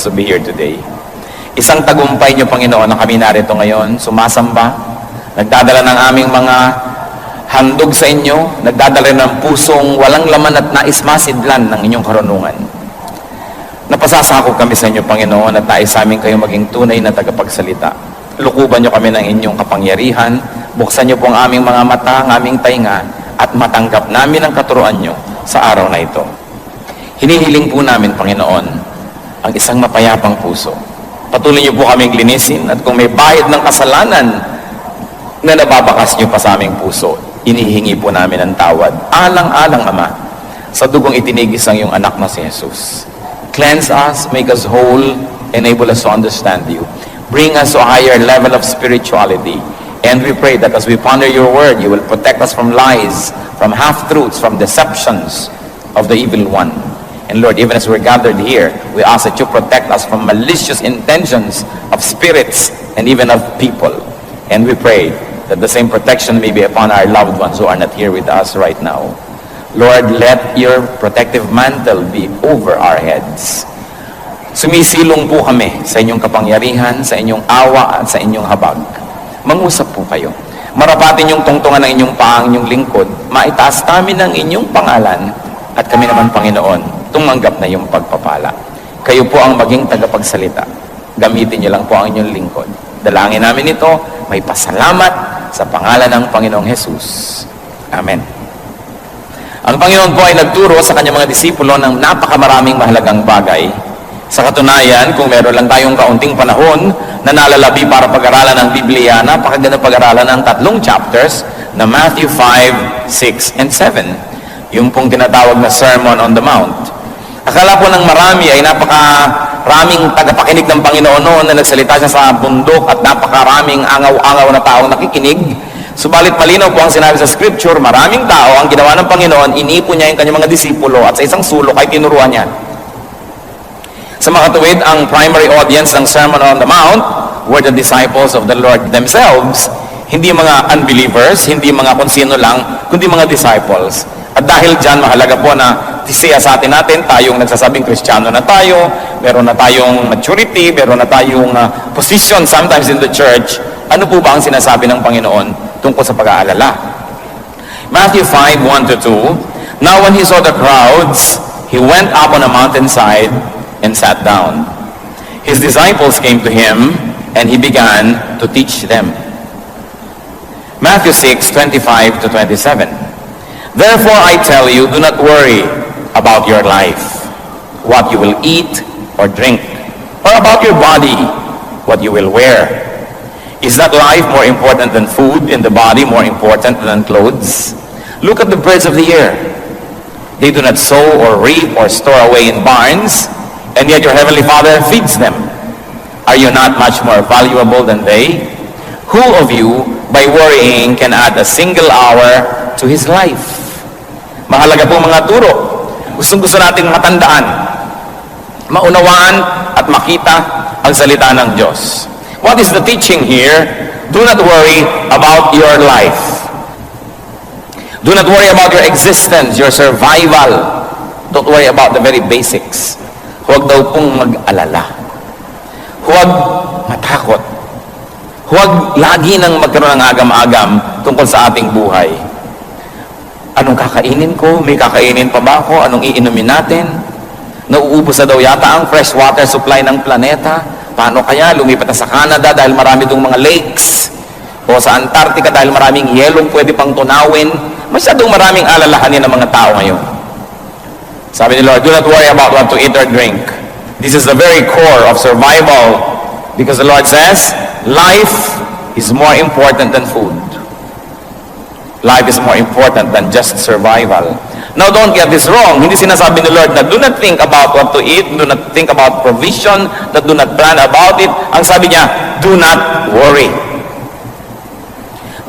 to be here today. Isang tagumpay niyo, Panginoon, na kami narito ngayon, sumasamba, nagdadala ng aming mga handog sa inyo, nagdadala ng pusong walang laman at nais masidlan ng inyong karunungan. Napasasakop kami sa inyo, Panginoon, at nais sa amin kayo maging tunay na tagapagsalita. Lukuban niyo kami ng inyong kapangyarihan, buksan niyo po ang aming mga mata, ang aming tainga, at matanggap namin ang katuruan niyo sa araw na ito. Hinihiling po namin, Panginoon, ang isang mapayapang puso. Patuloy niyo po kaming linisin, at kung may bahid ng kasalanan na nababakas niyo pa sa aming puso, inihingi po namin ang tawad. Alang-alang, Ama, sa dugong itinigis ang iyong anak na si Jesus. Cleanse us, make us whole, enable us to understand you. Bring us to a higher level of spirituality. And we pray that as we ponder your word, you will protect us from lies, from half-truths, from deceptions of the evil one. And Lord, even as we're gathered here, we ask that you protect us from malicious intentions of spirits and even of people. And we pray that the same protection may be upon our loved ones who are not here with us right now. Lord, let your protective mantle be over our heads. Sumisilong po kami sa inyong kapangyarihan, sa inyong awa at sa inyong habag. Mangusap po kayo. Marapatin yung tungtungan ng inyong paang inyong lingkod, maitaas namin ang inyong pangalan, at kami naman, Panginoon, tumanggap na yung pagpapala. Kayo po ang maging tagapagsalita. Gamitin niyo lang po ang inyong lingkod. Dalangin namin ito, may pasalamat sa pangalan ng Panginoong Jesus. Amen. Ang Panginoon po ay nagturo sa kanyang mga disipulo ng napakamaraming mahalagang bagay. Sa katunayan, kung meron lang tayong kaunting panahon na nalalabi para pag-aralan ng Biblia, napakagandang pag-aralan ng 3 chapters na Matthew 5, 6, and 7. Yung pong tinatawag na Sermon on the Mount. Akala po ng marami ay napakaraming tagapakinig ng Panginoon noon na nagsalita siya sa bundok at napakaraming angaw-angaw na taong nakikinig. Subalit malinaw po ang sinabi sa Scripture, maraming tao ang ginawa ng Panginoon, inipon niya yung kanyang mga disipulo at sa isang sulok ay tinuruan niya. Sa makatuwid, ang primary audience ng Sermon on the Mount were the disciples of the Lord themselves. Hindi mga unbelievers, hindi mga kung sino lang, kundi mga disciples. At dahil dyan, mahalaga po na siya sa atin tayong nagsasabing Kristiyano na tayo, meron na tayong maturity, meron na tayong position sometimes in the church. Ano po ba ang sinasabi ng Panginoon tungkol sa pag-aalala? Matthew 5, 1-2, Now when he saw the crowds, he went up on a mountainside and sat down. His disciples came to him, and he began to teach them. Matthew 6, 25-27, Therefore I tell you, do not worry about your life, what you will eat or drink, or about your body, what you will wear. Is not life more important than food, and the body more important than clothes? Look at the birds of the air. They do not sow or reap or store away in barns, and yet your heavenly Father feeds them. Are you not much more valuable than they? Who of you, by worrying, can add a single hour to his life? Mahalaga po mga turo. Gustong-gusto nating matandaan, maunawaan at makita ang salita ng Diyos. What is the teaching here? Do not worry about your life. Do not worry about your existence, your survival. Don't worry about the very basics. Huwag daw pong mag-alala. Huwag matakot. Huwag lagi nang magkaroon ng agam-agam tungkol sa ating buhay. Anong kakainin ko? May kakainin pa ba ako? Anong iinumin natin? Nauubos na daw yata ang fresh water supply ng planeta. Paano kaya? Lumipat na sa Canada dahil marami dong mga lakes. O sa Antarctica dahil maraming yelong pwede pang tunawin. Masyadong maraming alalahanin ng mga tao ngayon. Sabi ni Lord, do not worry about what to eat or drink. This is the very core of survival. Because the Lord says, life is more important than food. Life is more important than just survival. Now, don't get this wrong. Hindi sinasabi ni Lord na do not think about what to eat, do not think about provision, that do not plan about it. Ang sabi niya, do not worry.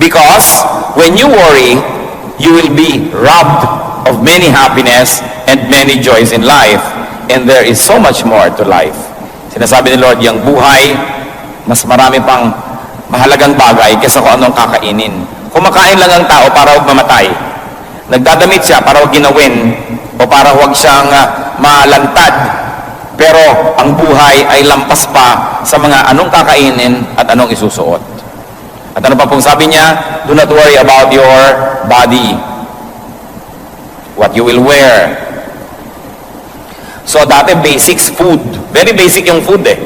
Because when you worry, you will be robbed of many happiness and many joys in life. And there is so much more to life. Sinasabi ni Lord, yung buhay, mas marami pang mahalagang bagay kaysa kung anong kakainin. Kumakain lang ang tao para huwag mamatay. Nagdadamit siya para huwag ginawin o para huwag siyang malantad. Pero ang buhay ay lampas pa sa mga anong kakainin at anong isusuot. At ano pa pong sabi niya? Do not worry about your body, what you will wear. So dati basics, food. Very basic yung food eh.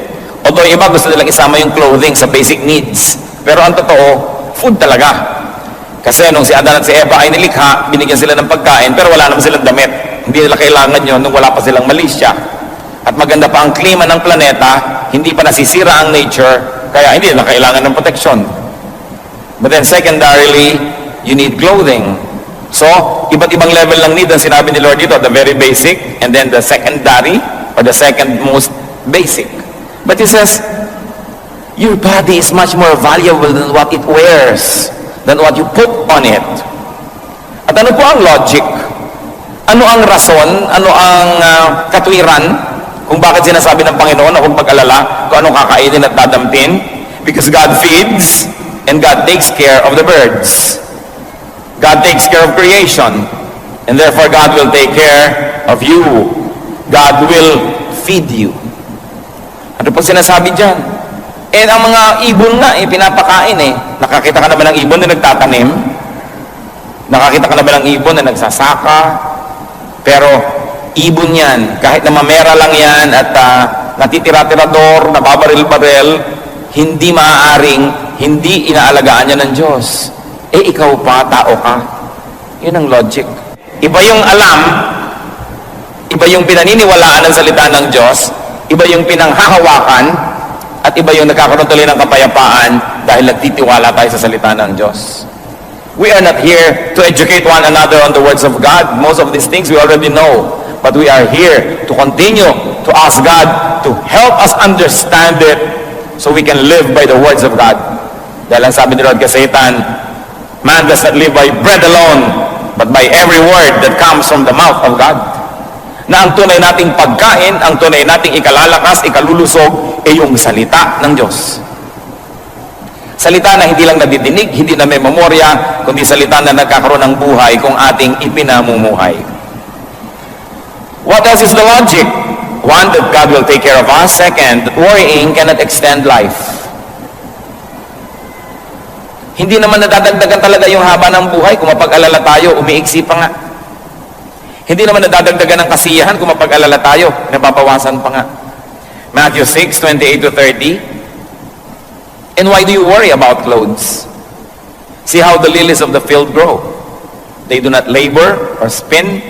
Although iba gusto nilang isama yung clothing sa basic needs. Pero ang totoo, food talaga. Kasi nung si Adan at si Eva ay nilikha, binigyan sila ng pagkain, pero wala naman silang damit. Hindi nila kailangan yun nung wala pa silang malisya. At maganda pa ang klima ng planeta, hindi pa nasisira ang nature, kaya hindi nila kailangan ng protection. But then secondarily, you need clothing. So, iba't ibang level ng need ang sinabi ni Lord dito, the very basic, and then the secondary, or the second most basic. But He says, your body is much more valuable than what it wears, than what you put on it. At ano po ang logic? Ano ang rason? Ano ang katwiran kung bakit sinasabi ng Panginoon na huwag mag-alala kung anong kakainin at dadamtin? Because God feeds and God takes care of the birds. God takes care of creation, and therefore God will take care of you. God will feed you. Ano po sinasabi dyan? Eh, ang mga ibon nga, pinapakain eh. Nakakita ka na ba ng ibon na nagtatanim? Nakakita ka na ba ng ibon na nagsasaka? Pero, ibon yan. Kahit na mamera lang yan at natitira-tirador, nababaril-baril, hindi maaaring, hindi inaalagaan yan ng Diyos. Eh, ikaw pa, tao ka. Yun ang logic. Iba yung alam, iba yung pinaniniwalaan ng salita ng Diyos, iba yung pinanghahawakan, at iba yung nagkakaroon tuloy ng kapayapaan dahil nagtitiwala tayo sa salita ng Diyos. We are not here to educate one another on the words of God. Most of these things we already know. But we are here to continue to ask God to help us understand it so we can live by the words of God. Dahil ang sabi ni Lord kay Satan, man does not live by bread alone, but by every word that comes from the mouth of God. Na ang tunay nating pagkain, ang tunay nating ikalalakas, ikalulusog, ay yung salita ng Diyos. Salita na hindi lang nadidinig, hindi na may memorya, kundi salita na nagkakaroon ng buhay kung ating ipinamumuhay. What else is the logic? One, that God will take care of us. Second, that worrying cannot extend life. Hindi naman nadadagdagan talaga yung haba ng buhay kung mapag-alala tayo, umiiksi pa nga. Hindi naman nadadagdagan ng kasiyahan kung mapag-alala tayo, nababawasan pa nga. Matthew 6:28-30. And why do you worry about clothes? See how the lilies of the field grow. They do not labor or spin.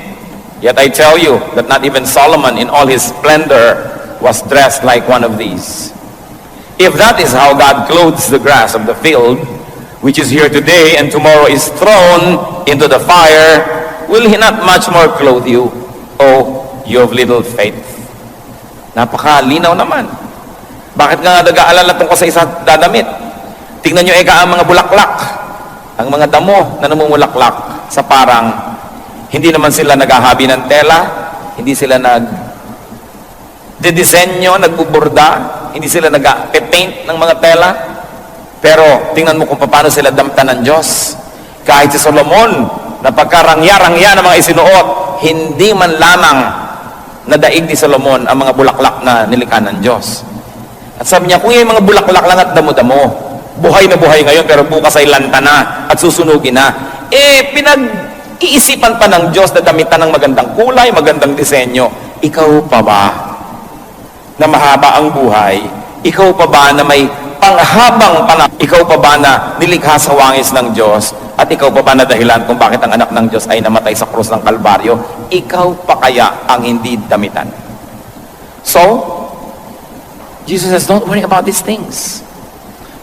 Yet I tell you that not even Solomon in all his splendor was dressed like one of these. If that is how God clothes the grass of the field, which is here today and tomorrow is thrown into the fire, will He not much more clothe you, O you of little faith? Napakalinaw naman. Bakit nga nag-aalala tungkol sa isang dadamit? Tingnan nyo ang mga bulaklak, ang mga damo na namumulaklak sa parang, hindi naman sila naghahabi ng tela, hindi sila nagdidisenyo, nagbuburda, hindi sila nag-paint ng mga tela, pero tingnan mo kung paano sila damtan ng Diyos. Kahit si Solomon, na pagkarangya-rangya ng mga isinuot, hindi man lamang nadaig ni Solomon ang mga bulaklak na nilikha ng Diyos. At sabi niya, kung yung mga bulaklak lang at damo-damo, buhay na buhay ngayon, pero bukas ay lanta na at susunugin na. Eh, pinag-iisipan pa ng Diyos na damitan ng magandang kulay, magandang disenyo. Ikaw pa ba na mahaba ang buhay? Ikaw pa ba na may panghabang panahon? Ikaw pa ba na nilikha sa wangis ng Diyos? At ikaw pa ba na dahilan kung bakit ang anak ng Diyos ay namatay sa krus ng Kalbaryo? Ikaw pa kaya ang hindi damitan? So, Jesus says, don't worry about these things.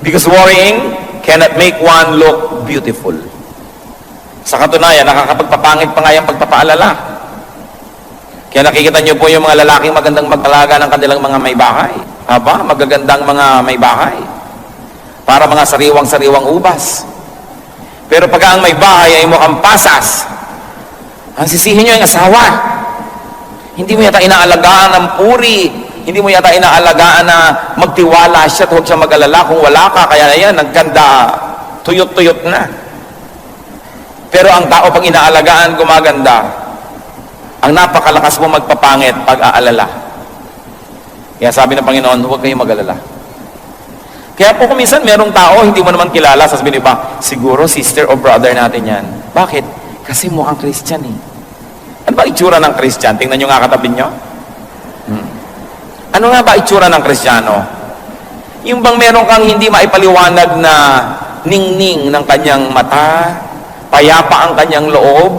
Because worrying cannot make one look beautiful. Sa katunayan, nakakapagpapangit pa nga yung pagpapaalala. Kaya nakikita niyo po yung mga lalaking magandang mag-alaga ng kanilang mga may bahay. Aba, magagandang mga may bahay. Para mga sariwang-sariwang ubas. Pero pag ang may bahay ay mukhang pasas, ang sisihin nyo yung asawa. Hindi mo yata inaalagaan ng puri. Hindi mo yata inaalagaan na magtiwala siya at huwag siya mag-alala. Kung wala ka, kaya na yan, nagganda, tuyot-tuyot na. Pero ang tao pag inaalagaan, gumaganda. Ang napakalakas mo magpapangit pag-aalala. Kaya sabi ng Panginoon, huwag kayong mag-alala. Kaya po kung minsan merong tao, hindi mo naman kilala, sasabihin ba, siguro sister o brother natin yan. Bakit? Kasi mukhang Christian eh. Ano ba itsura ng Christian? Tingnan nyo nga katabi nyo. Ano nga ba itsura ng Kristiyano? Yung bang meron kang hindi maipaliwanag na ningning ng kanyang mata, payapa ang kanyang loob,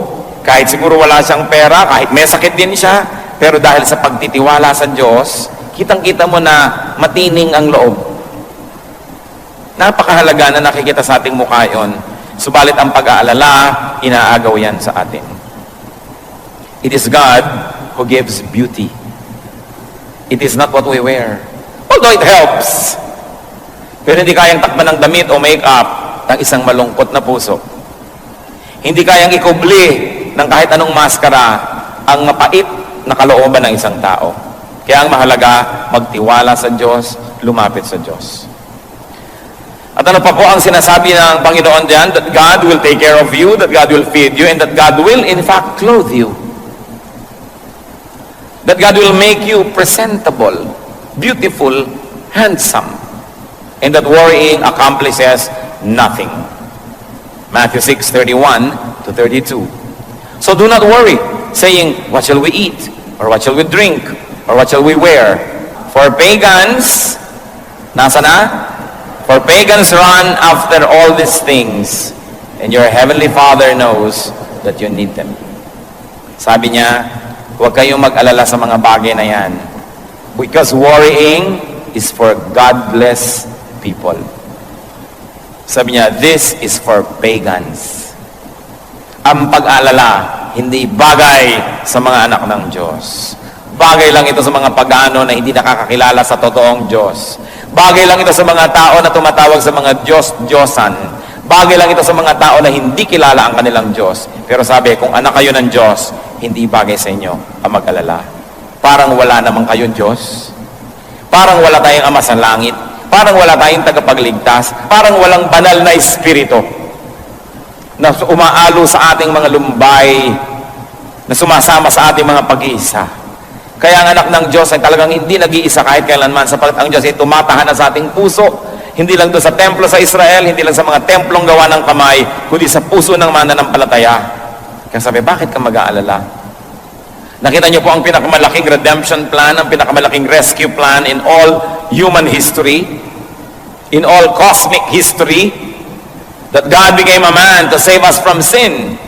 kahit siguro wala siyang pera, kahit may sakit din siya, pero dahil sa pagtitiwala sa Diyos, kitang-kita mo na matining ang loob. Napakahalaga na nakikita sa ating mukha yon. Subalit ang pag-aalala, inaagaw yan sa atin. It is God who gives beauty. It is not what we wear. Although it helps. Pero hindi kayang takpan ng damit o make-up ng isang malungkot na puso. Hindi kayang ikubli ng kahit anong maskara ang mapait na kalooban ng isang tao. Kaya ang mahalaga, magtiwala sa Diyos, lumapit sa Diyos. At ano pa po ang sinasabi ng Panginoon diyan? That God will take care of you, that God will feed you, and that God will in fact clothe you. That God will make you presentable, beautiful, handsome, and that worrying accomplishes nothing. Matthew 6:31 to 32. So do not worry, saying, what shall we eat? Or what shall we drink? Or what shall we wear? For pagans, nasa na? For pagans run after all these things, and your heavenly Father knows that you need them. Sabi niya, huwag kayong mag-alala sa mga bagay na yan. Because worrying is for godless people. Sabi niya, this is for pagans. Ang pag-alala, hindi bagay sa mga anak ng Diyos. Bagay lang ito sa mga pagano na hindi nakakakilala sa totoong Diyos. Bagay lang ito sa mga tao na tumatawag sa mga Diyos-Diyosan. Bagay lang ito sa mga tao na hindi kilala ang kanilang Diyos. Pero sabi, kung anak kayo ng Diyos, hindi bagay sa inyo ang mag-alala. Parang wala namang kayong Diyos. Parang wala tayong Ama sa langit. Parang wala tayong tagapagligtas. Parang walang banal na espiritu na umaalo sa ating mga lumbay, na sumasama sa ating mga pag-iisa. Kaya ang anak ng Diyos ay talagang hindi nag-iisa kahit kailanman, sapagkat ang Diyos ay tumatahanan sa ating puso, hindi lang doon sa templo sa Israel, hindi lang sa mga templong gawa ng kamay, kundi sa puso ng mananampalataya. Kaya sabi, bakit ka mag-aalala? Nakita niyo po ang pinakamalaking redemption plan, ang pinakamalaking rescue plan in all human history, in all cosmic history, that God became a man to save us from sin.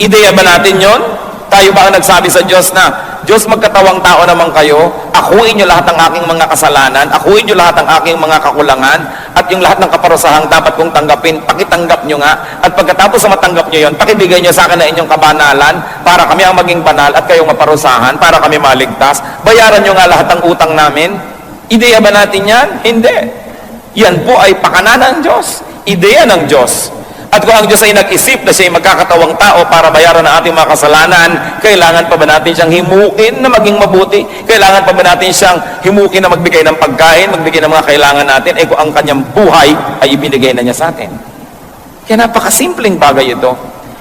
Ideya ba natin yon? Tayo ba ang nagsabi sa Diyos na, Diyos, magkatawang tao naman kayo, akuin niyo lahat ng aking mga kasalanan, akuin niyo lahat ng aking mga kakulangan, at yung lahat ng kaparusahang dapat kong tanggapin, pakitanggap niyo nga, at pagkatapos sa matanggap niyo yon, pakibigay niyo sa akin na inyong kabanalan, para kami ang maging banal, at kayong maparusahan, para kami maligtas. Bayaran niyo nga lahat ng utang namin. Ideya ba natin yan? Hindi. Yan po ay pakana ng Diyos. Ideya ng Diyos. At kung ang Diyos ay nag-isip na siya ay magkakatawang tao para bayaran ang ating mga kasalanan, kailangan pa ba natin siyang himukin na maging mabuti? Kailangan pa ba natin siyang himukin na magbigay ng pagkain, magbigay ng mga kailangan natin? Eh kung ang kanyang buhay ay ibinigay na niya sa atin. Kaya napakasimpleng bagay ito.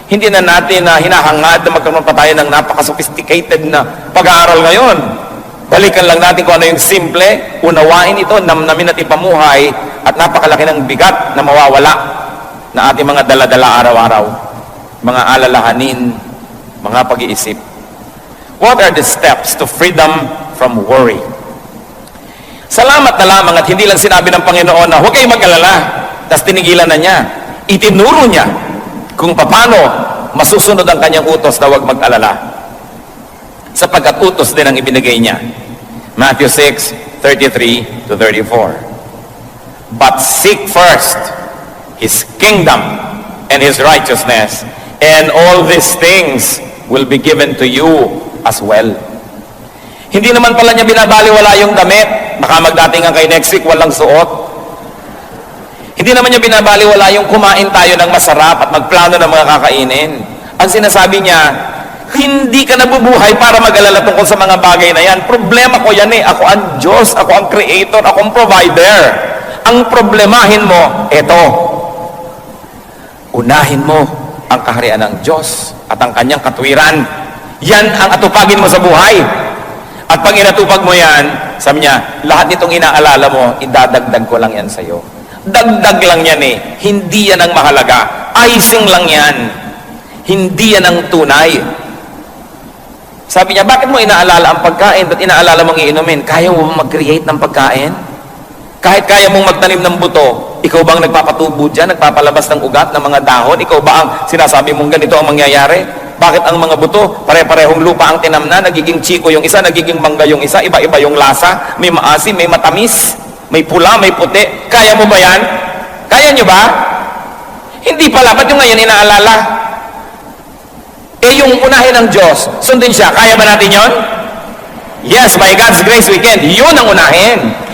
Hindi na natin hinahangad na magkaroon pa tayo ng napaka-sophisticated na pag-aaral ngayon. Balikan lang natin kung ano yung simple, unawain ito, namnamin at ipamuhay, at napakalaki ng bigat na mawawala na ating mga dala-dala araw-araw, mga alalahanin, mga pag-iisip. What are the steps to freedom from worry? Salamat na lamang at hindi lang sinabi ng Panginoon na huwag kayong mag-alala, tapos tinigilan na niya. Itinuro niya kung paano masusunod ang kanyang utos na huwag mag-alala. Sapagkat utos din ang ibinigay niya. Matthew 6:33 to 34. But seek first His kingdom and His righteousness, and all these things will be given to you as well. Hindi naman pala niya binabaliwala yung damit. Baka magdatingan kay next week walang suot. Hindi naman niya binabaliwala yung kumain tayo ng masarap at magplano ng mga kakainin. Ang sinasabi niya, hindi ka nabubuhay para mag-alala tungkol sa mga bagay na yan. Problema ko yan eh. Ako ang Diyos, ako ang Creator, ako ang Provider. Ang problemahin mo, eto. Unahin mo ang kaharian ng Diyos at ang kanyang katwiran. Yan ang atupagin mo sa buhay. At pag inatupag mo yan, sabi niya, lahat nitong inaalala mo, idadagdag ko lang yan sa'yo. Dagdag lang yan eh. Hindi yan ang mahalaga. Icing lang yan. Hindi yan ang tunay. Sabi niya, bakit mo inaalala ang pagkain at inaalala mong iinumin? Kaya mo mag-create ng pagkain? Kahit kaya mong magtanim ng buto, ikaw bang nagpapatubo dyan, nagpapalabas ng ugat ng mga dahon? Ikaw ba ang sinasabi mong ganito ang mangyayari? Bakit ang mga buto, pare-parehong lupa ang tinamna, nagiging chiko yung isa, nagiging mangga yung isa, iba-iba yung lasa, may maasim, may matamis, may pula, may puti. Kaya mo ba yan? Kaya nyo ba? Hindi pala, ba't yung ngayon inaalala? Eh yung unahin ng Diyos, sundin siya, kaya ba natin yon? Yes, by God's grace we can. Yun ang unahin.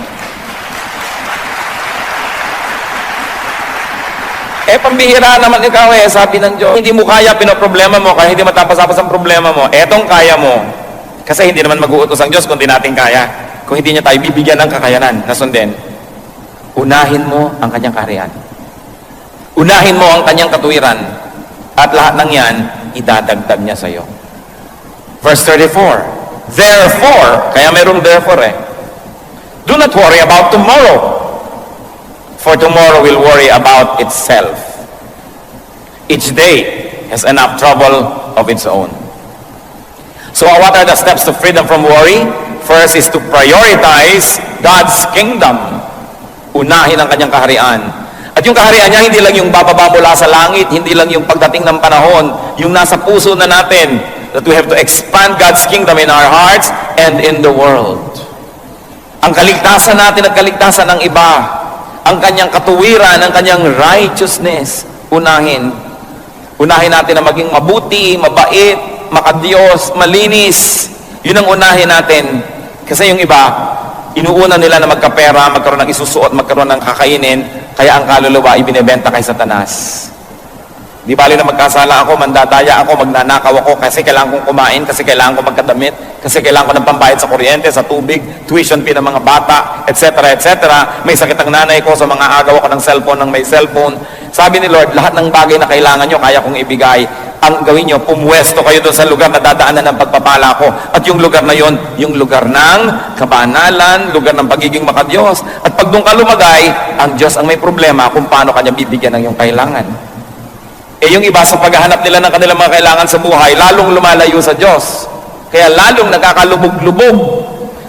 Eh, pambihira naman ikaw eh, sabi ng Diyos. Hindi mo kaya, pinoproblema mo, kaya hindi matapos-tapos ang problema mo. Etong kaya mo. Kasi hindi naman mag-uutos ang Diyos kung di natin kaya. Kung hindi niya tayo bibigyan ng kakayanan na sundin. Unahin mo ang kanyang kaharian. Unahin mo ang kanyang katuwiran. At lahat ng yan, idadagdag niya sa iyo. Verse 34. Therefore, kaya mayroong therefore eh. Do not worry about tomorrow. For tomorrow will worry about itself. Each day has enough trouble of its own. So what are the steps to freedom from worry? First is to prioritize God's kingdom. Unahin ang kanyang kaharian. At yung kaharian niya, hindi lang yung bababa mula sa langit, hindi lang yung pagdating ng panahon, yung nasa puso na natin, that we have to expand God's kingdom in our hearts and in the world. Ang kaligtasan natin at kaligtasan ng iba, ang kanyang katuwiran, ang kanyang righteousness, unahin. Unahin natin na maging mabuti, mabait, makadiyos, malinis. Yun ang unahin natin. Kasi yung iba, inuuna nila na magkapera, magkaroon ng isusuot, magkaroon ng kakainin, kaya ang kaluluwa ibinebenta kay Satanas. Di bali na magkasala ako, mandadaya ako, magnanakaw ako, kasi kailangan kong kumain, kasi kailangan kong magkadamit, kasi kailangan ko ng pambayad sa kuryente, sa tubig, tuition fee ng mga bata, etc., etc. May sakit ang nanay ko, so mga agaw ako ng cellphone ng may cellphone. Sabi ni Lord, lahat ng bagay na kailangan nyo, kaya kong ibigay. Ang gawin nyo, pumwesto kayo doon sa lugar na dadaanan ng pagpapala ko. At yung lugar na yon, yung lugar ng kabanalan, lugar ng pagiging makadiyos. At pag doon ka lumagay, ang Diyos ang may problema kung paano kanya bibigyan ng iyong kailangan. Eh yung iba sa paghahanap nila ng kanilang mga kailangan sa buhay, lalong lumalayo sa Diyos. Kaya lalong nakakalubog-lubog,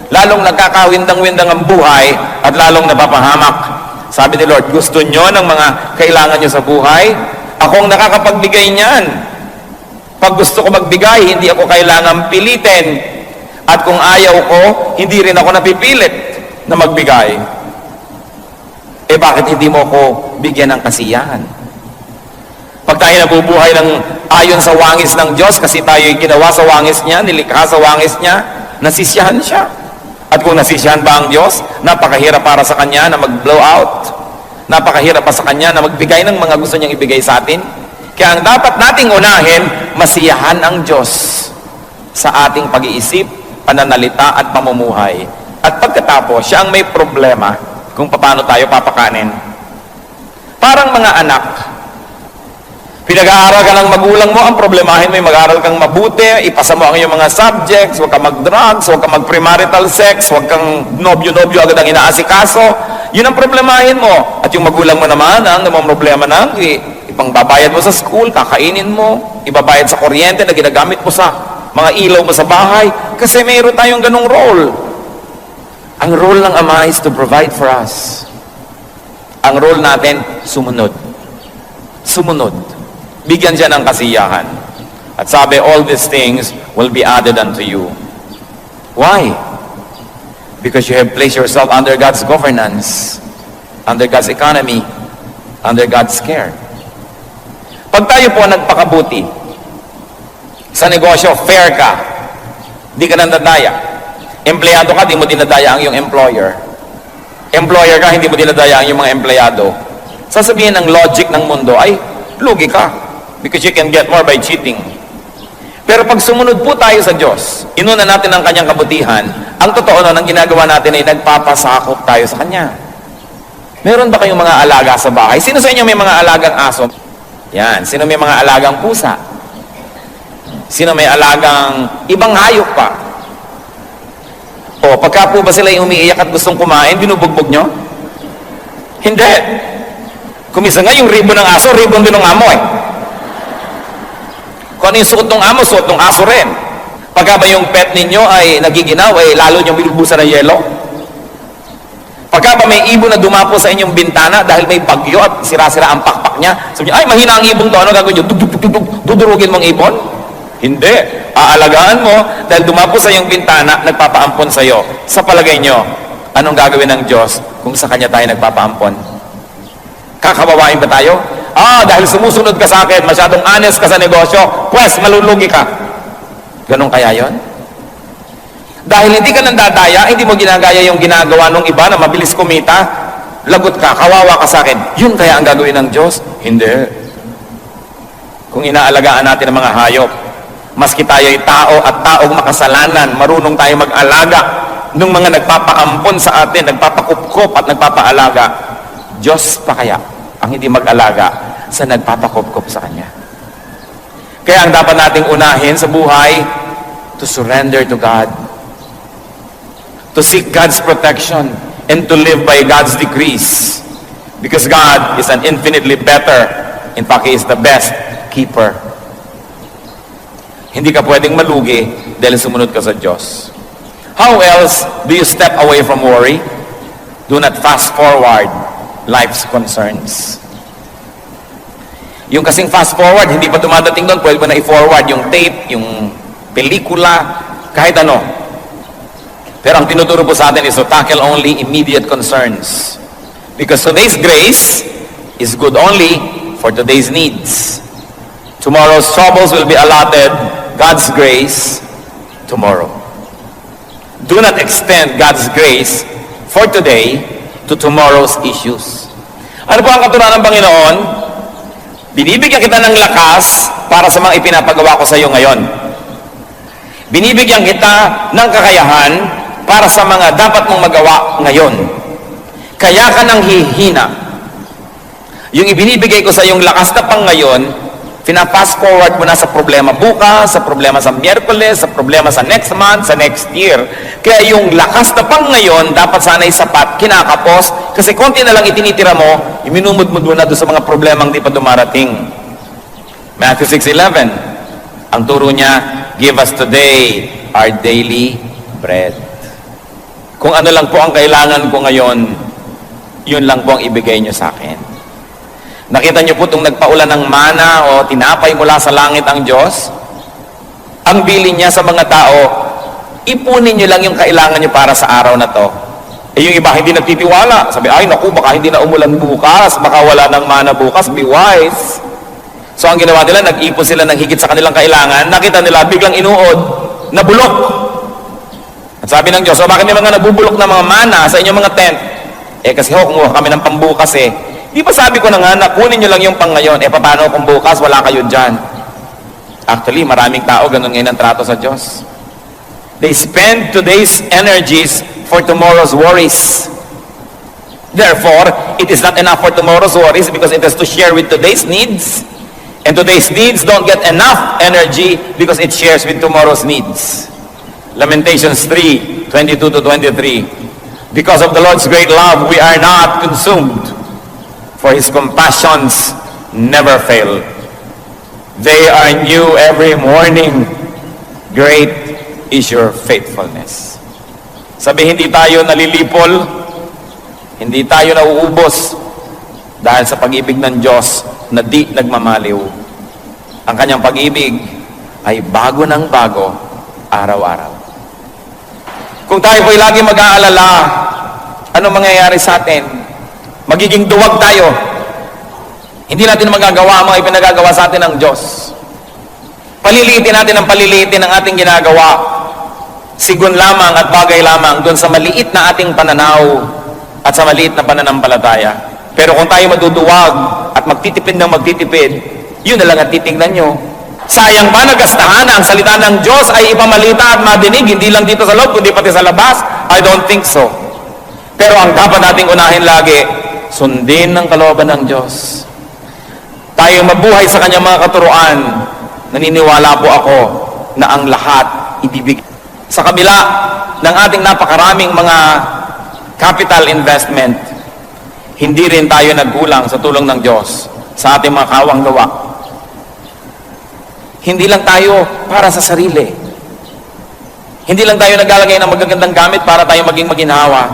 lalong nakakawindang-windang ang buhay, at lalong napapahamak. Sabi ni Lord, gusto nyo ng mga kailangan nyo sa buhay? Ako ang nakakapagbigay niyan. Pag gusto ko magbigay, hindi ako kailangan pilitin. At kung ayaw ko, hindi rin ako napipilit na magbigay. Eh bakit hindi mo ako bigyan ng kasiyahan? Pag tayo nabubuhay ng ayon sa wangis ng Diyos, kasi tayo ginawa sa wangis niya, nilikha sa wangis niya, nasisiyahan siya. At kung nasisiyahan ba ang Diyos, napakahirap para sa Kanya na mag-blow out. Napakahirap pa sa Kanya na magbigay ng mga gusto niyang ibigay sa atin. Kaya ang dapat nating unahin, masiyahan ang Diyos sa ating pag-iisip, pananalita at pamumuhay. At pagkatapos, siya ang may problema kung paano tayo papakanin. Parang mga anak, pinag-aaral ka ng magulang mo, ang problemahin mo yung mag-aaral kang mabuti, ipasa mo ang iyong mga subjects, huwag kang mag-drugs, huwag kang mag-premarital sex, huwag kang nobyo-nobyo agad ang inaasikaso. Yun ang problemahin mo. At yung magulang mo naman, ang namang problema na, ipangbabayad mo sa school, kakainin mo, ibabayad sa kuryente na ginagamit mo sa mga ilaw mo sa bahay. Kasi mayroon tayong ganong role. Ang role ng Ama is to provide for us. Ang role natin, sumunod. Sumunod. Bigyan siya ng kasiyahan. At sabi, all these things will be added unto you. Why? Because you have placed yourself under God's governance, under God's economy, under God's care. Pag tayo po nagpakabuti, sa negosyo, fair ka, di ka nandadaya. Empleyado ka, di mo dinadaya ang iyong employer. Employer ka, hindi mo dinadaya ang iyong mga empleyado. Sasabihin ng logic ng mundo, ay, lugi ka. Because you can get more by cheating. Pero pag sumunod po tayo sa Diyos, inuna natin ang kanyang kabutihan, ang totoo nun, ang ginagawa natin ay nagpapasakop tayo sa kanya. Meron ba kayong mga alaga sa bahay? Sino sa inyo may mga alagang aso? Yan. Sino may mga alagang pusa? Sino may alagang ibang hayop pa? O, pagka po ba sila yung umiiyak at gustong kumain, binubugbog nyo? Hindi. Kumisa nga yung ribbon ng aso, ribbon din ng amo eh. Kung ano yung suot ng amo, suot ng aso rin. Pagka ba yung pet ninyo ay nagiginaw, ay lalo nyo binubusan ng yelo? Pagka ba may ibon na dumapo sa inyong bintana dahil may bagyo at sira-sira ang pakpak niya, sabi niyo, ay mahina ang ibon to, ano gagawin nyo? Dudurugin mong ibon? Hindi. Aalagaan mo dahil dumapo sa iyong bintana, nagpapaampon sa iyo. Sa palagay nyo, anong gagawin ng Diyos kung sa Kanya tayo nagpapaampon? Kakabawain ba tayo? Dahil sumusunod ka sa akin, masyadong honest ka sa negosyo, pues malulugi ka. Ganun kaya yon? Dahil hindi ka nandadaya, hindi mo ginagaya yung ginagawa ng iba na mabilis kumita, lagot ka, kawawa ka sa akin. Yun kaya ang gagawin ng Diyos? Hindi. Kung inaalagaan natin ang mga hayop, maski tayo'y tao at taong makasalanan, marunong tayo mag-alaga ng mga nagpapaampon sa atin, nagpapakupkop at nagpapaalaga. Diyos pa kaya ang hindi mag-alaga sa nagpapakupkop sa Kanya? Kaya ang dapat nating unahin sa buhay, to surrender to God, to seek God's protection, and to live by God's decrees. Because God is an infinitely better, in fact, He is the best keeper. Hindi ka pwedeng malugi dahil sumunod ka sa Diyos. How else do you step away from worry? Do not fast forward life's concerns. Yung kasing fast forward, hindi pa dumadating doon, pwede mo na i-forward yung tape, yung pelikula, kahit ano. Pero ang tinuturo po sa atin is to tackle only immediate concerns. Because today's grace is good only for today's needs. Tomorrow's troubles will be allotted God's grace tomorrow. Do not extend God's grace for today to tomorrow's issues. Ano po ang katuruan ng Panginoon? Binibigyan kita ng lakas para sa mga ipinapagawa ko sa iyo ngayon. Binibigyan kita ng kakayahan para sa mga dapat mong magawa ngayon. Kaya ka nang hihina. Yung ibinibigay ko sa iyong lakas na pang ngayon, fast forward mo na sa problema bukas, sa problema sa Miyerkules, sa problema sa next month, sa next year. Kaya yung lakas na pang ngayon, dapat sana'y sapat, kinakapos, kasi konti na lang itinitira mo, iminumudmud mo na doon sa mga problemang di pa dumarating. Matthew 6:11, ang turo niya, give us today our daily bread. Kung ano lang po ang kailangan ko ngayon, yun lang po ang ibigay niyo sa akin. Nakita niyo po itong nagpaulan ng mana o tinapay mula sa langit ang Diyos? Ang bilin niya sa mga tao, ipunin niyo lang yung kailangan niyo para sa araw na to. Yung iba hindi nagtitiwala. Sabi, ay naku, baka hindi na umulan bukas, baka wala ng mana bukas, be wise. So ang ginawa nila, nag-ipon sila ng higit sa kanilang kailangan, nakita nila, biglang inuod, nabulok. At sabi ng Diyos, so bakit may mga nabubulok na mga mana sa inyong mga tent? Kasi kumuha kami ng pambukas Di ba sabi ko na nga, kunin nyo lang yung pang ngayon, paano kung bukas, wala kayo dyan? Actually, maraming tao, ganun ngayon ang trato sa Diyos. They spend today's energies for tomorrow's worries. Therefore, it is not enough for tomorrow's worries because it has to share with today's needs. And today's needs don't get enough energy because it shares with tomorrow's needs. Lamentations 3:22-23. Because of the Lord's great love, we are not consumed. For His compassions never fail. They are new every morning. Great is your faithfulness. Sabi, hindi tayo nalilipol, hindi tayo nauubos dahil sa pag-ibig ng Diyos na di nagmamaliw. Ang Kanyang pag-ibig ay bago ng bago, araw-araw. Kung tayo po'y lagi mag-aalala, ano mangyayari sa atin? Magiging duwag tayo. Hindi natin magagawa ang mga ipinagagawa sa atin ng Diyos. Paliliitin natin ang paliliitin ng ating ginagawa. Sigun lamang at bagay lamang doon sa maliit na ating pananaw at sa maliit na pananampalataya. Pero kung tayo maduduwag at magtitipid ng magtitipid, yun na lang ang titignan nyo. Sayang ba nagastahan na ang salita ng Diyos ay ipamalita at madinig, hindi lang dito sa loob, kundi pati sa labas? I don't think so. Pero ang dapat nating unahin lagi, sundin ng kalooban ng Diyos. Tayo mabuhay sa Kanyang mga katuruan. Naniniwala po ako na ang lahat ibibigay Sa kabila ng ating napakaraming mga capital investment, hindi rin tayo nagkulang sa tulong ng Diyos sa ating mga kawang gawa. Hindi lang tayo para sa sarili. Hindi lang tayo naglalagay ng magagandang gamit para tayo maging maginhawa.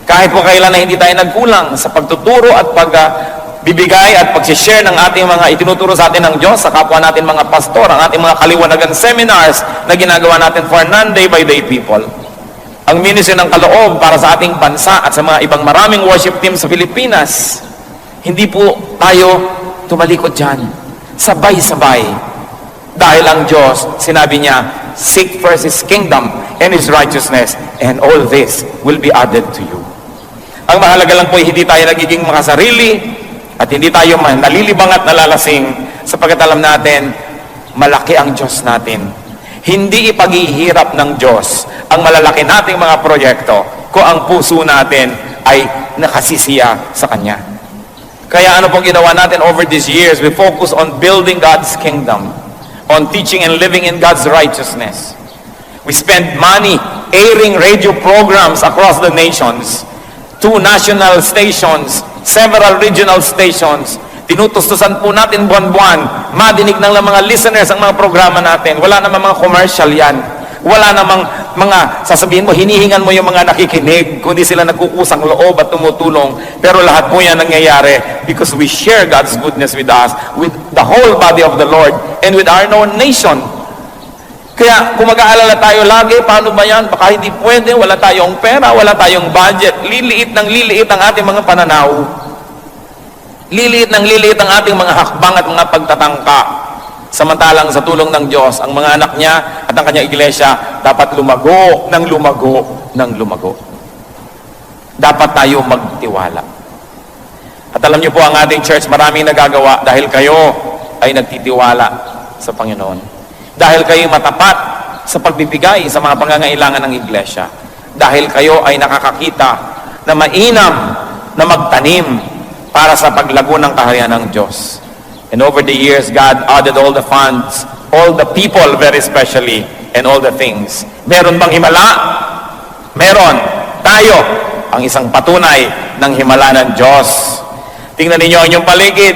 Kahit po kailan na hindi tayo nagkulang sa pagtuturo at pagbibigay at pag-share ng ating mga itinuturo sa atin ng Diyos sa kapwa natin mga pastor, ang ating mga kaliwanagan seminars na ginagawa natin for non-day by day people. Ang ministry ng kaloob para sa ating bansa at sa mga ibang maraming worship team sa Pilipinas, hindi po tayo tumalikod dyan. Sabay-sabay. Dahil ang Diyos, sinabi niya, seek first His kingdom and His righteousness, and all this will be added to you. Ang mahalaga lang po ay hindi tayo nagiging makasarili at hindi tayo nalilibang at nalalasing sapagkat alam natin, malaki ang Diyos natin. Hindi ipaghihirap ng Diyos ang malalaki nating mga proyekto kung ang puso natin ay nakasisiya sa Kanya. Kaya ano pong ginawa natin over these years? We focus on building God's kingdom, on teaching and living in God's righteousness. We spend money airing radio programs across the nations, 2 national stations, several regional stations. Tinutustusan po natin buwan-buwan, madinig ng mga listeners ang mga programa natin. Wala namang mga commercial yan. Wala namang mga, sasabihin mo, hinihingan mo yung mga nakikinig, kundi sila nagkukusang loob at tumutulong. Pero lahat po yan nangyayari because we share God's goodness with us, with the whole body of the Lord, and with our own nation. Kaya kung mag-aalala tayo lagi, paano ba yan? Baka hindi pwede, wala tayong pera, wala tayong budget. Liliit ng liliit ang ating mga pananaw. Liliit ng liliit ang ating mga hakbang at mga pagtatangka. Samantalang sa tulong ng Diyos, ang mga anak niya at ang kanyang iglesia dapat lumago ng lumago ng lumago. Dapat tayo magtiwala. At alam niyo po, ang ating church maraming nagagawa dahil kayo ay nagtitiwala sa Panginoon. Dahil kayo matapat sa pagbibigay sa mga pangangailangan ng iglesia. Dahil kayo ay nakakakita na mainam na magtanim para sa paglago ng kaharian ng Diyos. And over the years, God added all the funds, all the people very specially, and all the things. Meron bang himala? Meron. Tayo ang isang patunay ng himala ng Diyos. Tingnan ninyo ang inyong paligid.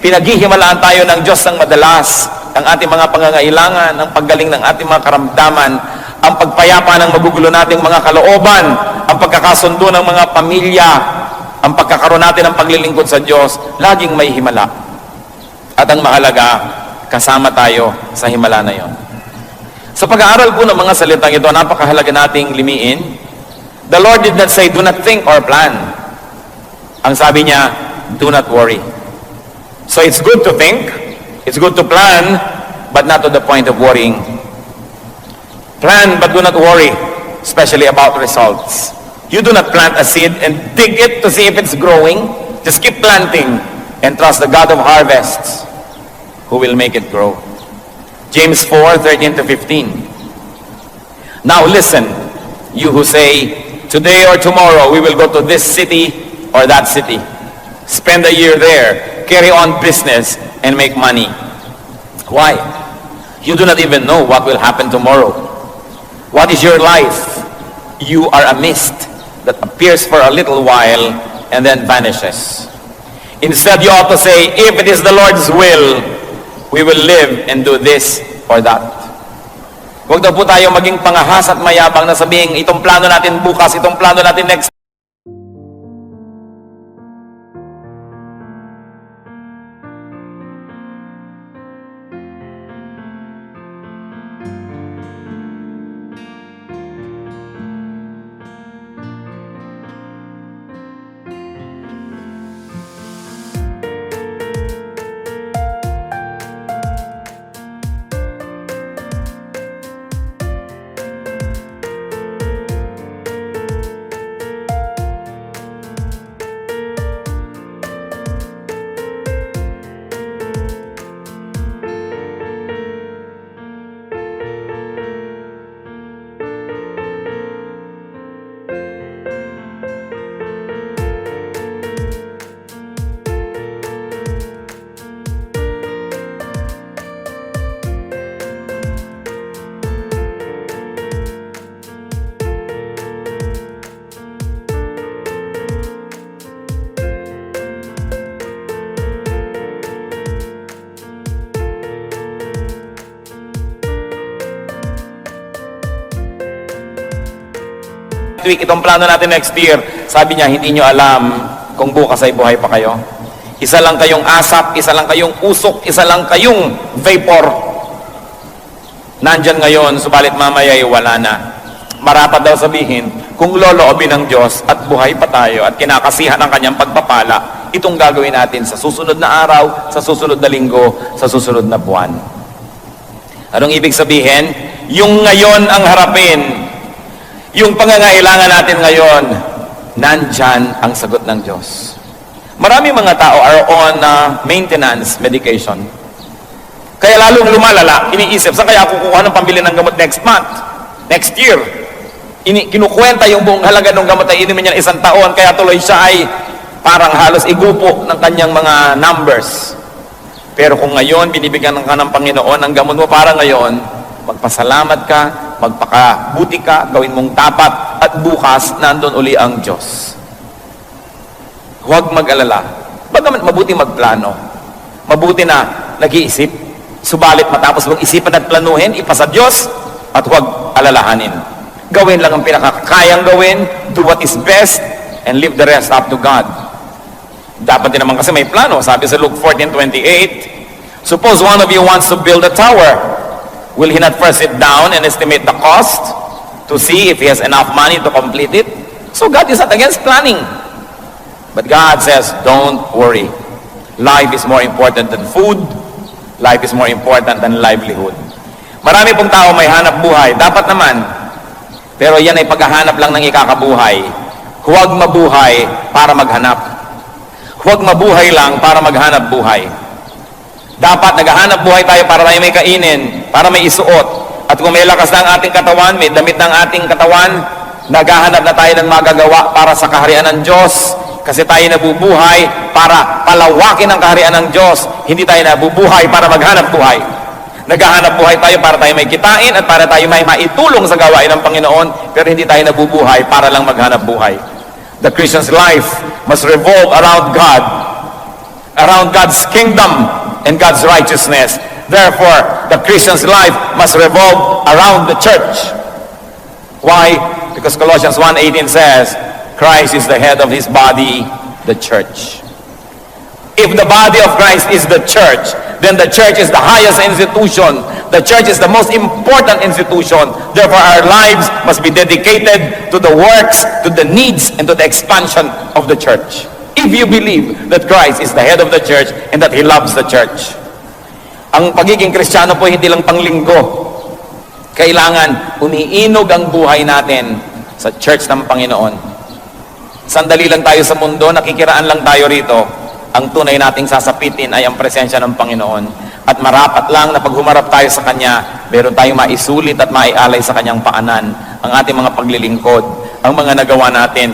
Pinaghihimalaan tayo ng Diyos ng madalas. Ang ating mga pangangailangan, ang paggaling ng ating mga karamdaman, ang pagpayapa ng magugulo nating mga kalooban, ang pagkakasundo ng mga pamilya, ang pagkakaroon natin ng paglilingkod sa Diyos, laging may himala. At ang mahalaga, kasama tayo sa himala na yon. Sa pag-aaral po ng mga salitang ito, napakahalaga nating limiin. The Lord did not say, do not think or plan. Ang sabi niya, do not worry. So it's good to think, it's good to plan, but not to the point of worrying. Plan, but do not worry, especially about results. You do not plant a seed and dig it to see if it's growing. Just keep planting and trust the God of harvests who will make it grow. James 4:13-15. Now listen, you who say, today or tomorrow we will go to this city or that city. Spend a year there, carry on business, and make money. Why? You do not even know what will happen tomorrow. What is your life? You are a mist that appears for a little while and then vanishes. Instead, you ought to say, if it is the Lord's will, we will live and do this or that. Huwag daw po tayo maging pangahas at mayabang na sabihin, itong plano natin bukas, itong plano natin next week, itong plano natin next year. Sabi niya, hindi nyo alam kung bukas ay buhay pa kayo. Isa lang kayong asap, isa lang kayong usok, isa lang kayong vapor. Nandyan ngayon, subalit mamaya ay wala na. Marapat daw sabihin, kung loloobin ng Diyos at buhay pa tayo at kinakasihan ang kanyang pagpapala, itong gagawin natin sa susunod na araw, sa susunod na linggo, sa susunod na buwan. Anong ibig sabihin? Yung ngayon ang harapin. Yung pangangailangan natin ngayon, nandyan ang sagot ng Diyos. Marami mga tao are on maintenance medication. Kaya lalong lumalala, iniisip, saan kaya kukuha ng pambili ng gamot next month? Next year? Kinukwenta yung buong halaga ng gamot ay inumin niya isang taon, kaya tuloy siya ay parang halos igupo ng kanyang mga numbers. Pero kung ngayon, binibigyan ka ng Panginoon ang gamot mo para ngayon, magpasalamat ka, magpakabuti ka, gawin mong tapat, at bukas, nandun uli ang Diyos. Huwag mag-alala. Bagamat mabuti magplano. Mabuti na nag-iisip. Subalit matapos mong isipan at planuhin, ipasa Diyos, at huwag alalahanin. Gawin lang ang pinakakayang gawin, do what is best, and leave the rest up to God. Dapat din naman kasi may plano. Sabi sa Luke 14:28, suppose one of you wants to build a tower. Will he not first sit down and estimate the cost to see if he has enough money to complete it? So God is not against planning. But God says, don't worry. Life is more important than food. Life is more important than livelihood. Marami pong tao may hanap buhay. Dapat naman. Pero yan ay paghahanap lang ng ikakabuhay. Huwag mabuhay para maghanap. Huwag mabuhay lang para maghanap buhay. Dapat naghahanap buhay tayo para tayo may kainin, para may isuot. At kung may lakas na ang ating katawan, may damit ng ating katawan, naghahanap na tayo ng magagawa para sa kaharian ng Diyos. Kasi tayo nabubuhay para palawakin ang kaharian ng Diyos. Hindi tayo nabubuhay para maghanap buhay. Naghahanap buhay tayo para tayo may kitain at para tayo may maitulong sa gawain ng Panginoon, pero hindi tayo nabubuhay para lang maghanap buhay. The Christian's life must revolve around God, around God's kingdom and God's righteousness. Therefore, the Christian's life must revolve around the church. Why? Because Colossians 1:18 says, Christ is the head of his body, the church. If the body of Christ is the church, then the church is the highest institution. The church is the most important institution. Therefore, our lives must be dedicated to the works, to the needs, and to the expansion of the church. If you believe that Christ is the head of the church and that He loves the church. Ang pagiging Kristiyano po hindi lang panglinggo. Kailangan umiinog ang buhay natin sa church ng Panginoon. Sandali lang tayo sa mundo, nakikiraan lang tayo rito. Ang tunay nating sasapitin ay ang presensya ng Panginoon. At marapat lang na pag humarap tayo sa Kanya, meron tayong maisulit at maialay sa Kanyang paanan ang ating mga paglilingkod, ang mga nagawa natin.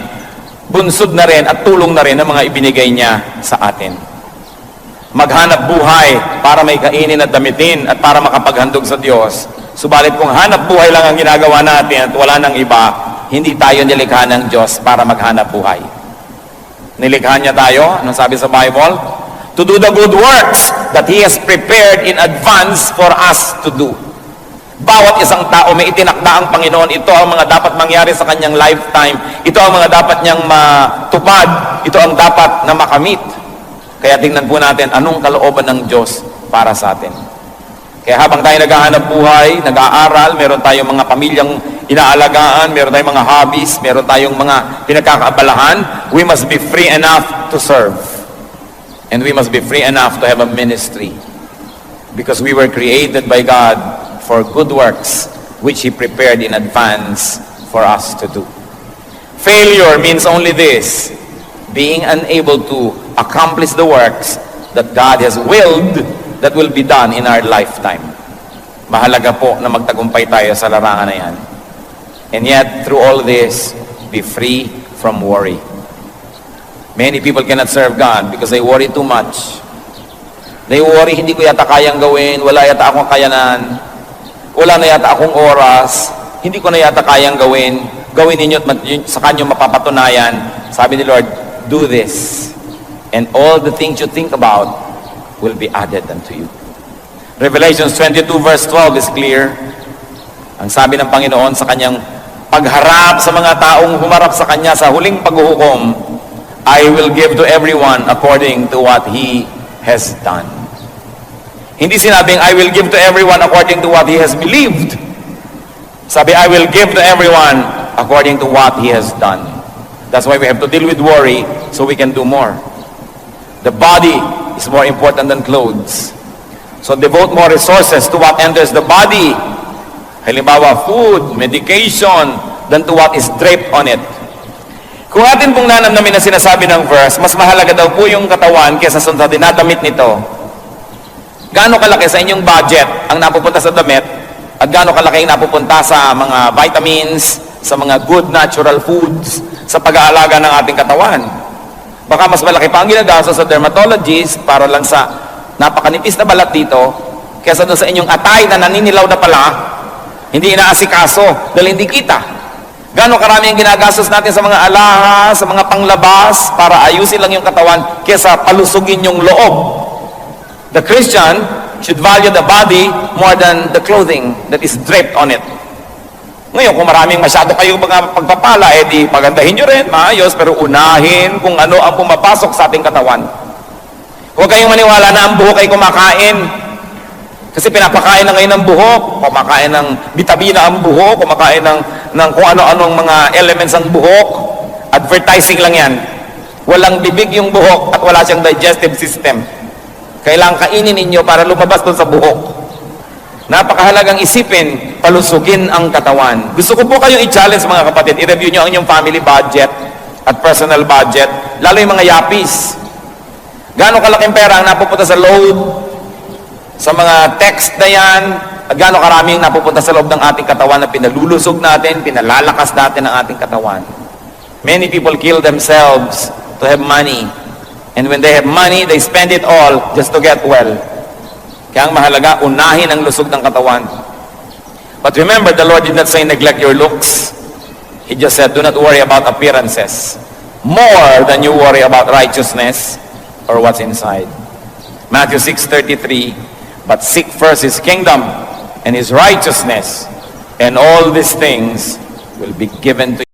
Bunsod na rin at tulong na rin ang mga ibinigay niya sa atin. Maghanap buhay para may kainin at damitin at para makapaghandog sa Diyos. Subalit kung hanap buhay lang ang ginagawa natin at wala nang iba, hindi tayo nilikha ng Diyos para maghanap buhay. Nilikha niya tayo, anong sabi sa Bible? To do the good works that He has prepared in advance for us to do. Bawat isang tao may itinakda ang Panginoon. Ito ang mga dapat mangyari sa kanyang lifetime. Ito ang mga dapat niyang matupad. Ito ang dapat na makamit. Kaya tingnan po natin anong kalooban ng Diyos para sa atin. Kaya habang tayo naghahanap buhay, nag-aaral, meron tayong mga pamilyang inaalagaan, meron tayong mga hobbies, meron tayong mga pinagkakaabalahan, we must be free enough to serve. And we must be free enough to have a ministry. Because we were created by God for good works, which He prepared in advance for us to do. Failure means only this, being unable to accomplish the works that God has willed that will be done in our lifetime. Mahalaga po na magtagumpay tayo sa larangan na yan. And yet, through all this, be free from worry. Many people cannot serve God because they worry too much. They worry, hindi ko yata kayang gawin, wala yata akong kayanan, wala na yata akong oras, hindi ko na yata kayang gawin, gawin ninyo at sa kanyo mapapatunayan. Sabi ni Lord, do this, and all the things you think about will be added unto you. Revelation 22 verse 12 is clear. Ang sabi ng Panginoon sa kanyang pagharap sa mga taong humarap sa Kanya sa huling paghuhukom, I will give to everyone according to what he has done. Hindi sinabing, I will give to everyone according to what he has believed. Sabi, I will give to everyone according to what he has done. That's why we have to deal with worry so we can do more. The body is more important than clothes. So devote more resources to what enters the body. Halimbawa, food, medication, than to what is draped on it. Kung atin pong nanamnamin na sinasabi ng verse, mas mahalaga daw po yung katawan kaysa sa dinadamit nito. Gaano kalaki sa inyong budget ang napupunta sa damit at gaano kalaki ang napupunta sa mga vitamins, sa mga good natural foods, sa pag-aalaga ng ating katawan. Baka mas malaki pa ang ginagastos sa dermatologist para lang sa napakanipis na balat dito kaysa doon sa inyong atay na naninilaw na pala, hindi inaasikaso dahil hindi kita. Gano'ng karami ang ginagastos natin sa mga alahas, sa mga panglabas para ayusin lang yung katawan kaysa palusugin yung loob. The Christian should value the body more than the clothing that is draped on it. Ngayon, kung maraming masyado kayong mga pagpapala, di pagandahin nyo rin, maayos, pero unahin kung ano ang pumapasok sa ating katawan. Huwag kayong maniwala na ang buhok ay kumakain. Kasi pinapakain na ngayon ng buhok, kumakain ng bitamina ang buhok, kumakain ng kung ano-anong mga elements ang buhok. Advertising lang yan. Walang bibig yung buhok at wala siyang digestive system. Kailangan kainin ninyo para lumabas doon sa buhok. Napakahalagang isipin, palusugin ang katawan. Gusto ko po kayong i-challenge mga kapatid, i-review nyo ang inyong family budget at personal budget, lalo yung mga yapis. Gaano kalaking pera ang napupunta sa load, sa mga text na yan, at gaano karaming napupunta sa loob ng ating katawan na pinalulusog natin, pinalalakas natin ang ating katawan. Many people kill themselves to have money. And when they have money, they spend it all just to get well. Kaya ang mahalaga, unahin ang lusog ng katawan. But remember, the Lord did not say neglect your looks. He just said, do not worry about appearances more than you worry about righteousness or what's inside. Matthew 6:33, but seek first His kingdom and His righteousness, and all these things will be given to you.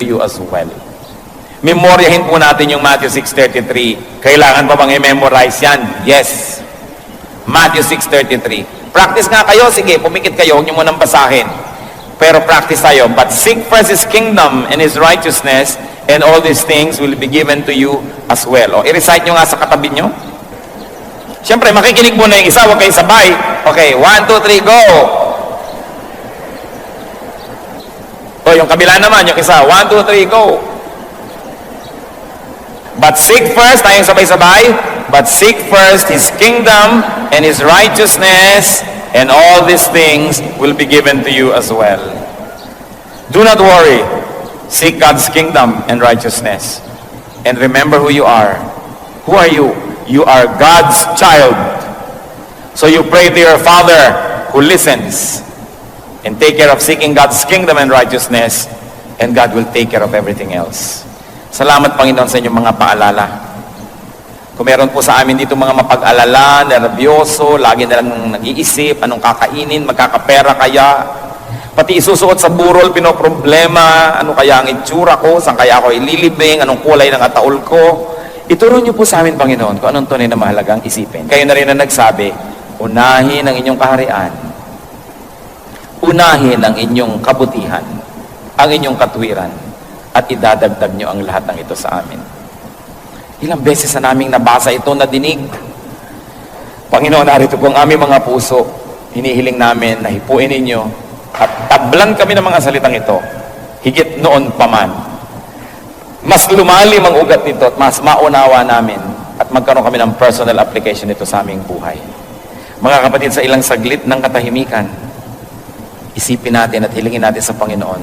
You as well. Memoryahin po natin yung Matthew 6:33. Kailangan pa bang i-memorize yan? Yes. Matthew 6:33. Practice nga kayo. Sige, pumikit kayo. Huwag nyo munang basahin. Pero practice tayo. But seek first His kingdom and His righteousness, and all these things will be given to you as well. O, i-recite nyo nga sa katabi nyo. Siyempre, makikinig muna yung isa. Huwag kayo sabay. Okay, 1, 2, 3, go! O, yung kabila naman, yung isa. 1, 2, 3, go! But seek first, tayong sabay-sabay. But seek first His kingdom and His righteousness, and all these things will be given to you as well. Do not worry. Seek God's kingdom and righteousness. And remember who you are. Who are you? You are God's child. So you pray to your Father who listens. And take care of seeking God's kingdom and righteousness, and God will take care of everything else. Salamat, Panginoon, sa inyong mga paalala. Kung meron po sa amin dito mga mapag-alala, nervyoso, lagi na lang nag-iisip, anong kakainin, magkakapera kaya, pati isusuot sa burol, pinoproblema, ano kaya ang itsura ko, saan kaya ako ililibing, anong kulay ng ataol ko. Ituro niyo po sa amin, Panginoon, kung anong tunay na mahalagang isipin. Kayo na rin na nagsabi, unahin ang inyong kaharian Unahin ang inyong kabutihan, ang inyong katwiran, at idadagdag nyo ang lahat ng ito sa amin. Ilang beses na naming nabasa ito, nadinig. Panginoon, narito po ang aming mga puso. Hinihiling namin na hipuin ninyo at tablan kami ng mga salitang ito. Higit noon pa man. Mas lumalim ang ugat nito at mas maunawa namin at magkaroon kami ng personal application nito sa aming buhay. Mga kapatid, sa ilang saglit ng katahimikan, isipin natin at hilingin natin sa Panginoon,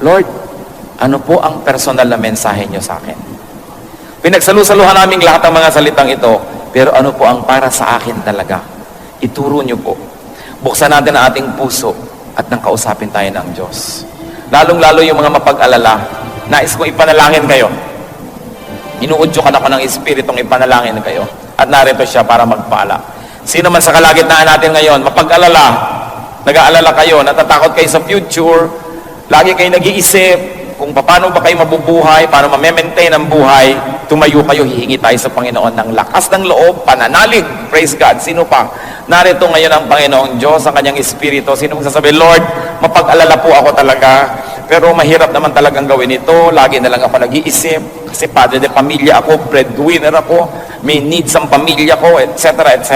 Lord, ano po ang personal na mensahe niyo sa akin? Pinagsalusaluhan namin lahat ng mga salitang ito, pero ano po ang para sa akin talaga? Ituro niyo po. Buksan natin ang ating puso at nang kausapin tayo ng Diyos. Lalong-lalo yung mga mapag-alala, nais kong ipanalangin kayo. Inuudyokan ako ng Espiritong ipanalangin kayo. At narito siya para magpala. Sino man sa kalagitnaan natin ngayon, mapag-alala, nag-aalala kayo, natatakot kayo sa future, lagi kayo nag-iisip, kung paano ba kayo mabubuhay, paano ma-maintain ang buhay, tumayo kayo, hihingi tayo sa Panginoon ng lakas ng loob, pananalig, praise God. Sino pa? Narito ngayon ang Panginoong Diyos, ang kanyang Espiritu. Sino magsasabi, Lord, mapag-alala po ako talaga, pero mahirap naman talagang gawin ito, lagi na lang ako nag-iisip, kasi padre de pamilya ako, breadwinner ako, may needs ang pamilya ko, etc., etc.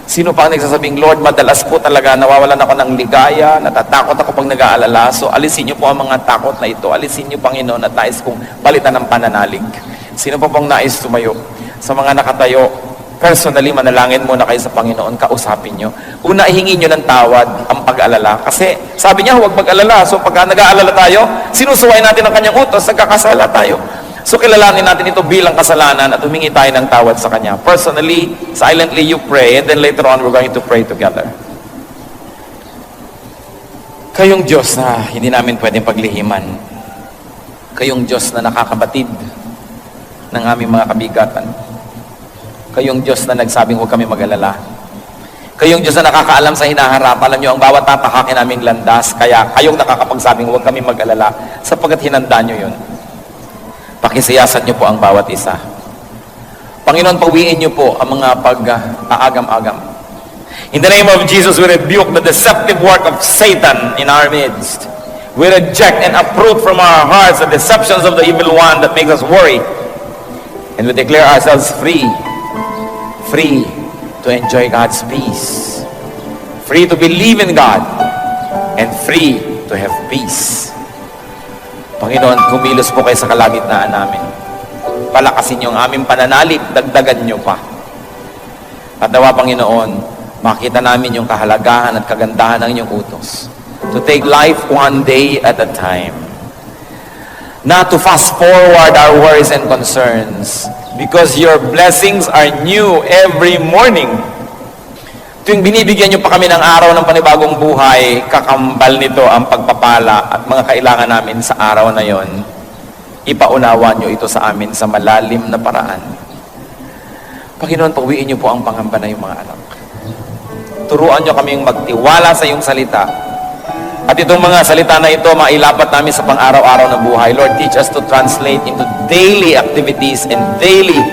Sino pa ang nagsasabing, Lord, madalas po talaga nawawalan ako ng ligaya, natatakot ako pag nag-aalala. So alisin niyo po ang mga takot na ito. Alisin niyo, Panginoon, at nais kong palitan ng pananalig. Sino pa pong nais tumayo? Sa mga nakatayo, personally, manalangin muna kayo sa Panginoon, kausapin niyo. Una, hingin niyo ng tawad ang pag-alala. Kasi sabi niya, huwag mag-alala. So pagka nag-aalala tayo, sinusuway natin ang kanyang utos, nagkakasala tayo. So kilalanin natin ito bilang kasalanan at humingi tayo ng tawad sa Kanya. Personally, silently you pray, and then later on we're going to pray together. Kayong Diyos na hindi namin pwedeng paglihiman. Kayong Diyos na nakakabatid ng aming mga kabigatan. Kayong Diyos na nagsabing huwag kami mag-alala. Kayong Diyos na nakakaalam sa hinaharap. Alam niyo, ang bawat tatakakin naming landas, kaya kayong nakakapagsabing huwag kami mag-alala sapagkat hinanda niyo yun. Pakisiyasat niyo po ang bawat isa. Panginoon, pawiin niyo po ang mga pag-aagam-agam. In the name of Jesus, we rebuke the deceptive work of Satan in our midst. We reject and uproot from our hearts the deceptions of the evil one that makes us worry. And we declare ourselves free. Free to enjoy God's peace. Free to believe in God. And free to have peace. Panginoon, kumilos po kayo sa kalagitnaan namin. Palakasin niyo ang aming pananalig, dagdagan niyo pa. At nawa, Panginoon, makita namin yung kahalagahan at kagandahan ng inyong utos. To take life one day at a time. Not to fast forward our worries and concerns, because your blessings are new every morning. Tuwing binibigyan niyo pa kami ng araw ng panibagong buhay, kakambal nito ang pagpapala at mga kailangan namin sa araw na yon. Ipaunawa niyo ito sa amin sa malalim na paraan. Panginoon, pawiin niyo po ang pangamba na yung mga anak. Turuan niyo kaming magtiwala sa iyong salita. At itong mga salita na ito, mailapat namin sa pang-araw-araw na buhay. Lord, teach us to translate into daily activities and daily